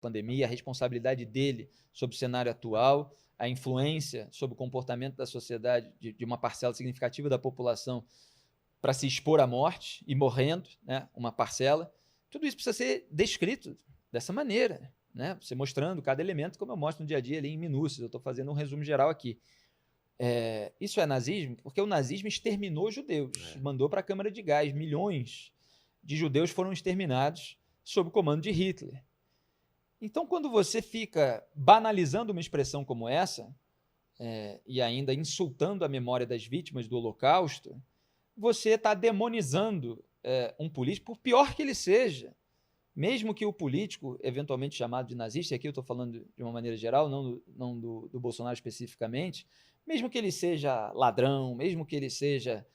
pandemia, a responsabilidade dele sobre o cenário atual, a influência sobre o comportamento da sociedade de uma parcela significativa da população para se expor à morte e morrendo, né, uma parcela. Tudo isso precisa ser descrito dessa maneira, né? Você mostrando cada elemento, como eu mostro no dia a dia ali em minúcias. Eu estou fazendo um resumo geral aqui. Isso é nazismo? Porque o nazismo exterminou judeus, mandou para a câmara de gás. Milhões de judeus foram exterminados sob o comando de Hitler. Então, quando você fica banalizando uma expressão como essa, e ainda insultando a memória das vítimas do Holocausto, você está demonizando um político, por pior que ele seja. Mesmo que o político, eventualmente chamado de nazista, e aqui eu estou falando de uma maneira geral, não do Bolsonaro especificamente, mesmo que ele seja ladrão, mesmo que ele seja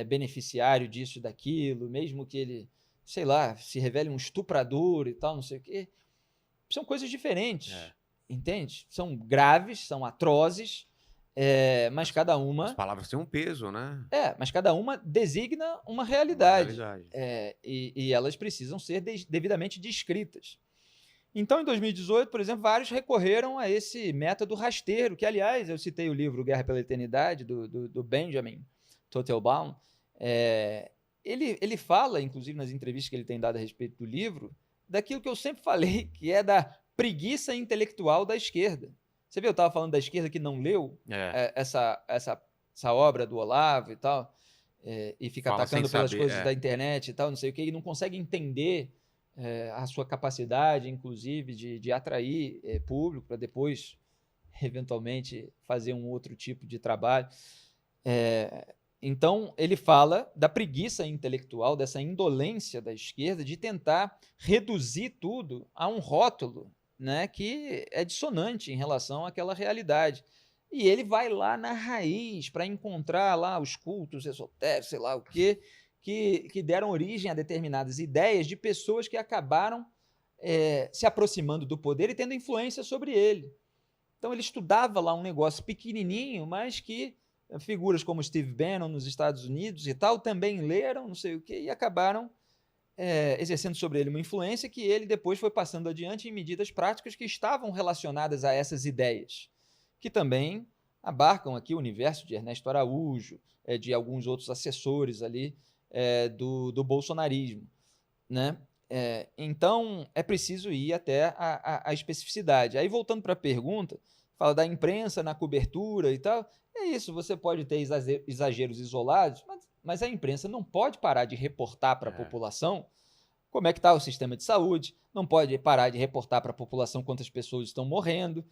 beneficiário disso e daquilo, mesmo que ele, sei lá, se revele um estuprador e tal, não sei o quê, são coisas diferentes, entende? São graves, são atrozes, mas cada uma... As palavras têm um peso, né? Mas cada uma designa uma realidade. Uma realidade. E elas precisam ser devidamente descritas. Então, em 2018, por exemplo, vários recorreram a esse método rasteiro, que, aliás, eu citei o livro Guerra pela Eternidade, do Benjamin Teitelbaum. Ele fala, inclusive nas entrevistas que ele tem dado a respeito do livro, daquilo que eu sempre falei, que é da preguiça intelectual da esquerda. Você viu, eu estava falando da esquerda que não leu essa obra do Olavo e tal, e fica atacando pelas coisas da internet e tal, não sei o quê, e não consegue entender a sua capacidade, inclusive, de atrair público para depois, eventualmente, fazer um outro tipo de trabalho. Então, ele fala da preguiça intelectual, dessa indolência da esquerda de tentar reduzir tudo a um rótulo, né, que é dissonante em relação àquela realidade. E ele vai lá na raiz para encontrar lá os cultos esotéricos, sei lá o quê, que deram origem a determinadas ideias de pessoas que acabaram se aproximando do poder e tendo influência sobre ele. Então ele estudava lá um negócio pequenininho, mas que figuras como Steve Bannon nos Estados Unidos e tal também leram, não sei o quê, e acabaram exercendo sobre ele uma influência que ele depois foi passando adiante em medidas práticas que estavam relacionadas a essas ideias, que também abarcam aqui o universo de Ernesto Araújo, de alguns outros assessores ali do bolsonarismo, né? Então, é preciso ir até a especificidade. Aí, voltando para a pergunta, fala da imprensa na cobertura e tal, é isso, você pode ter exageros isolados, mas a imprensa não pode parar de reportar para a população como é que está o sistema de saúde, não pode parar de reportar para a população quantas pessoas estão morrendo.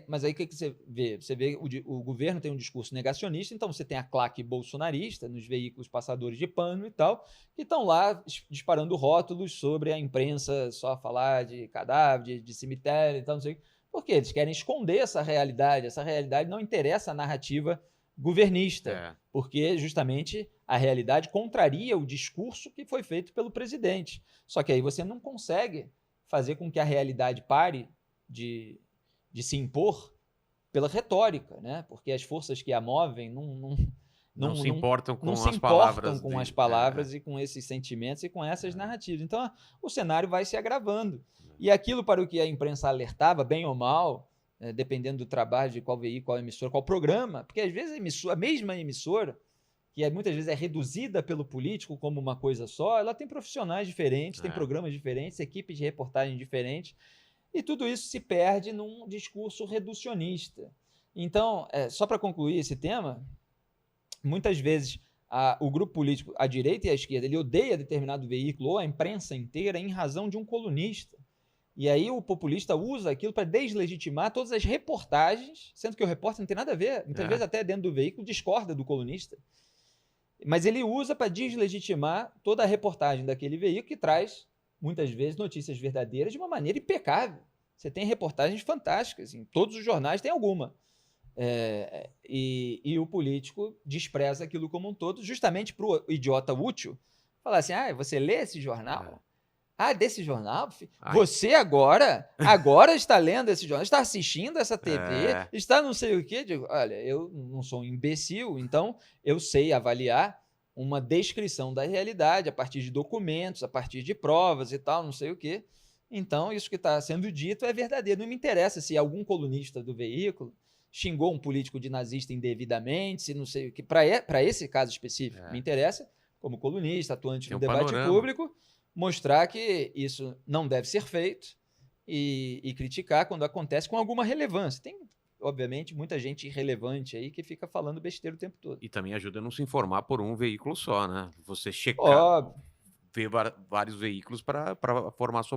Mas aí o que você vê? Você vê o governo tem um discurso negacionista, então você tem a claque bolsonarista nos veículos passadores de pano e tal, que estão lá disparando rótulos sobre a imprensa só falar de cadáver, de cemitério e tal, não sei o quê. Porque eles querem esconder essa realidade não interessa a narrativa governista, porque justamente a realidade contraria o discurso que foi feito pelo presidente. Só que aí você não consegue fazer com que a realidade pare de se impor pela retórica, né? Porque as forças que a movem não se importam com as palavras e com esses sentimentos e com essas narrativas. Então, o cenário vai se agravando. E aquilo para o que a imprensa alertava, bem ou mal, dependendo do trabalho, de qual veículo, qual emissora, qual programa, porque às vezes a mesma emissora, que muitas vezes é reduzida pelo político como uma coisa só, ela tem profissionais diferentes, tem programas diferentes, equipes de reportagem diferentes, e tudo isso se perde num discurso reducionista. Então, só para concluir esse tema, muitas vezes o grupo político, a direita e a esquerda, ele odeia determinado veículo ou a imprensa inteira em razão de um colunista. E aí o populista usa aquilo para deslegitimar todas as reportagens, sendo que o repórter não tem nada a ver, muitas vezes até dentro do veículo discorda do colunista. Mas ele usa para deslegitimar toda a reportagem daquele veículo que traz, muitas vezes, notícias verdadeiras de uma maneira impecável. Você tem reportagens fantásticas, em todos os jornais tem alguma. E o político despreza aquilo como um todo, justamente para o idiota útil falar assim, você lê esse jornal? Desse jornal? Você agora está lendo esse jornal, está assistindo essa TV, está não sei o quê. Digo, olha, eu não sou um imbecil, então eu sei avaliar uma descrição da realidade a partir de documentos, a partir de provas e tal, não sei o quê. Então, isso que está sendo dito é verdadeiro. Não me interessa se algum colunista do veículo xingou um político de nazista indevidamente, se não sei o que, para esse caso específico. Me interessa, como colunista, atuante no debate público, mostrar que isso não deve ser feito e criticar quando acontece com alguma relevância. Tem, obviamente, muita gente irrelevante aí que fica falando besteira o tempo todo. E também ajuda a não se informar por um veículo só, né? Você checar, ver vários veículos para formar sua opinião.